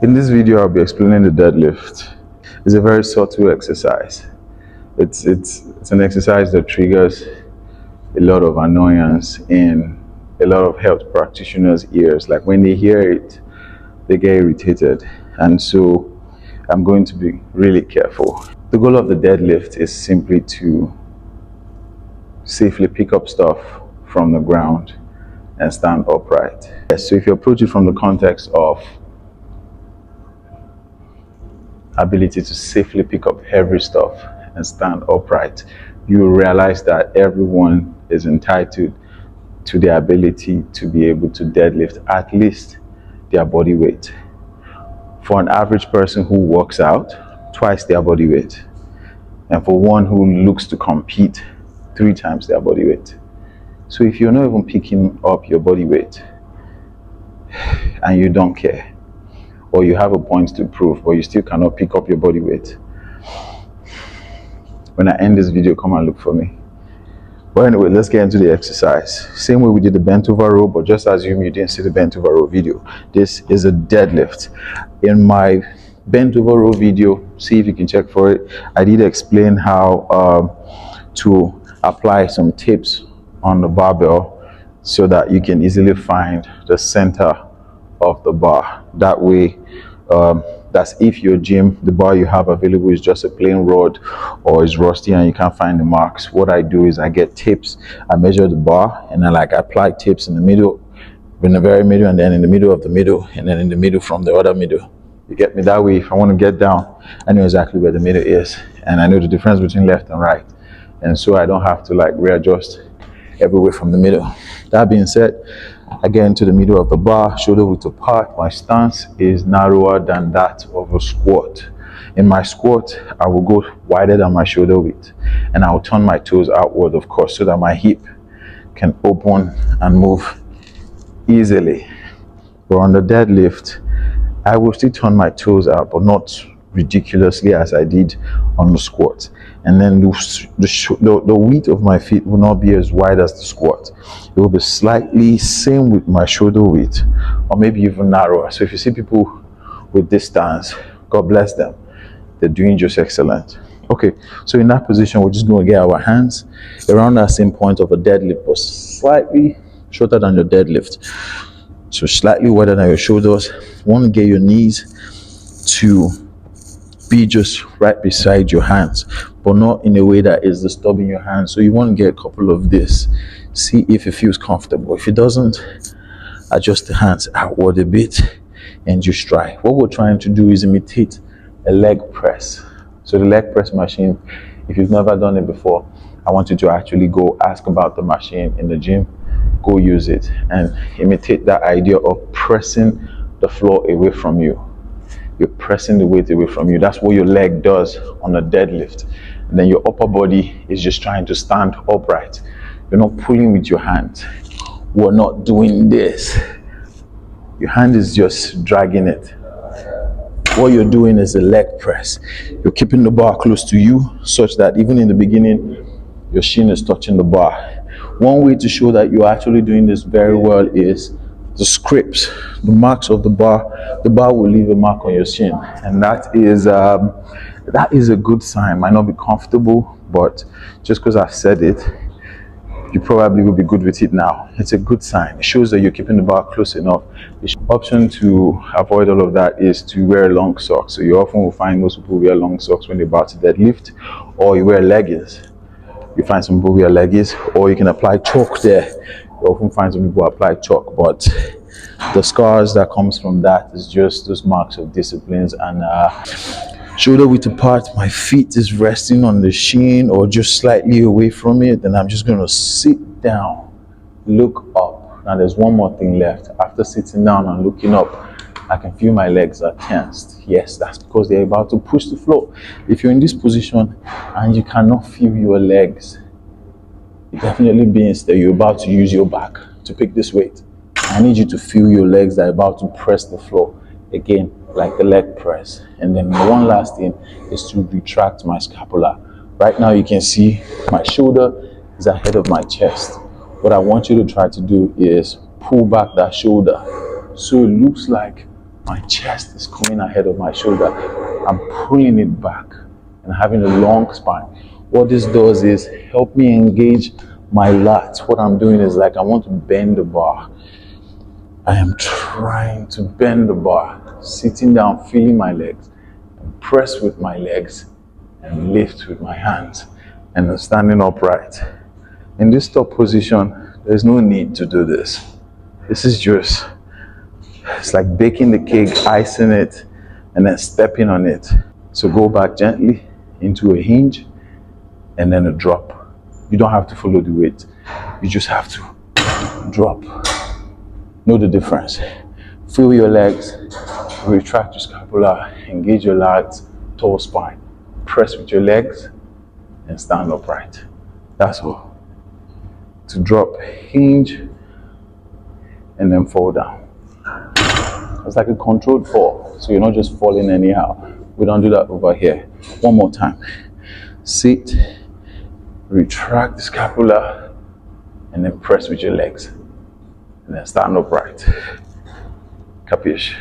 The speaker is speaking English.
In this video, I'll be explaining the deadlift. It's a very subtle exercise. It's an exercise that triggers a lot of annoyance in a lot of health practitioners' ears. Like when they hear it, they get irritated. And so I'm going to be really careful. The goal of the deadlift is simply to safely pick up stuff from the ground and stand upright. So if you approach it from the context of ability to safely pick up heavy stuff and stand upright, you will realize that everyone is entitled to the ability to be able to deadlift at least their body weight. For an average person who works out, twice their body weight. And for one who looks to compete, 3 times their body weight. So if you're not even picking up your body weight and you don't care, or you have a point to prove, but you still cannot pick up your body weight, when I end this video, come and look for me. But anyway, let's get into the exercise. Same way we did the bent over row, but just assume you didn't see the bent over row video. This is a deadlift. In my bent over row video, see if you can check for it, I did explain how to apply some tips on the barbell so that you can easily find the center of the bar. That way, that's if your gym, the bar you have available is just a plain rod or is rusty and you can't find the marks. What I do is I get tips, I measure the bar, and then I apply tips in the middle, in the very middle, and then in the middle of the middle, and then in the middle from the other middle. You get me? That way, if I want to get down, I know exactly where the middle is, and I know the difference between left and right, and so I don't have to readjust everywhere from the middle. That being said, I get into the middle of the bar, shoulder width apart. My stance is narrower than that of a squat. In my squat, I will go wider than my shoulder width, and I will turn my toes outward, of course, so that my hip can open and move easily. But on the deadlift, I will still turn my toes out, but not ridiculously as I did on the squat. And then the width of my feet will not be as wide as the squat. It will be slightly same with my shoulder width, or maybe even narrower. So if you see people with this stance, God bless them, they're doing just excellent. Okay, so in that position, we're just going to get our hands around that same point of a deadlift, but slightly shorter than your deadlift. So slightly wider than your shoulders. You want to get your knees to be just right beside your hands, but not in a way that is disturbing your hands. So you want to get a couple of this. See if it feels comfortable. If it doesn't, adjust the hands outward a bit and just try. What we're trying to do is imitate a leg press. So the leg press machine, if you've never done it before, I want you to actually go ask about the machine in the gym. Go use it and imitate that idea of pressing the floor away from you. You're pressing the weight away from you. That's what your leg does on a deadlift. And then your upper body is just trying to stand upright. You're not pulling with your hand. We're not doing this. Your hand is just dragging it. What you're doing is a leg press. You're keeping the bar close to you such that even in the beginning, your shin is touching the bar. One way to show that you're actually doing this very well is the scripts, the marks of the bar. The bar will leave a mark on your shin, and that is a good sign. Might not be comfortable, but just because I've said it, you probably will be good with it now. It's a good sign. It shows that you're keeping the bar close enough. The option to avoid all of that is to wear long socks. So you often will find most people wear long socks when they're about to deadlift, or you wear leggings. You find some people wear leggings, or you can apply chalk there. You often find some people apply chalk, but the scars that comes from that is just those marks of disciplines. And shoulder width apart, my feet is resting on the shin or just slightly away from it, and I'm just going to sit down, look up. Now there's one more thing left. After sitting down and looking up, I can feel my legs are tensed. Yes, that's because they're about to push the floor. If you're in this position and you cannot feel your legs, it definitely means that you're about to use your back to pick this weight. I need you to feel your legs that are about to press the floor. Again, like the leg press. And then one last thing is to retract my scapula. Right now you can see my shoulder is ahead of my chest. What I want you to try to do is pull back that shoulder so it looks like My chest is coming ahead of my shoulder. I'm pulling it back and having a long spine. What this does is help me engage my lats. What I'm doing is like I want to bend the bar. I am trying to bend the bar, sitting down, feeling my legs, and press with my legs and lift with my hands, and then standing upright. In this top position, there's no need to do this. This is just, it's like baking the cake, icing it, and then stepping on it. So go back gently into a hinge and then a drop. You don't have to follow the weight. You just have to drop. Know the difference. Feel your legs, retract your scapula, engage your lats, tall spine. Press with your legs and stand upright. That's all. To drop, hinge, and then fall down. It's like a controlled fall, so you're not just falling anyhow. We don't do that over here. One more time. Sit, retract the scapula, and then press with your legs. And then stand upright. Capiche?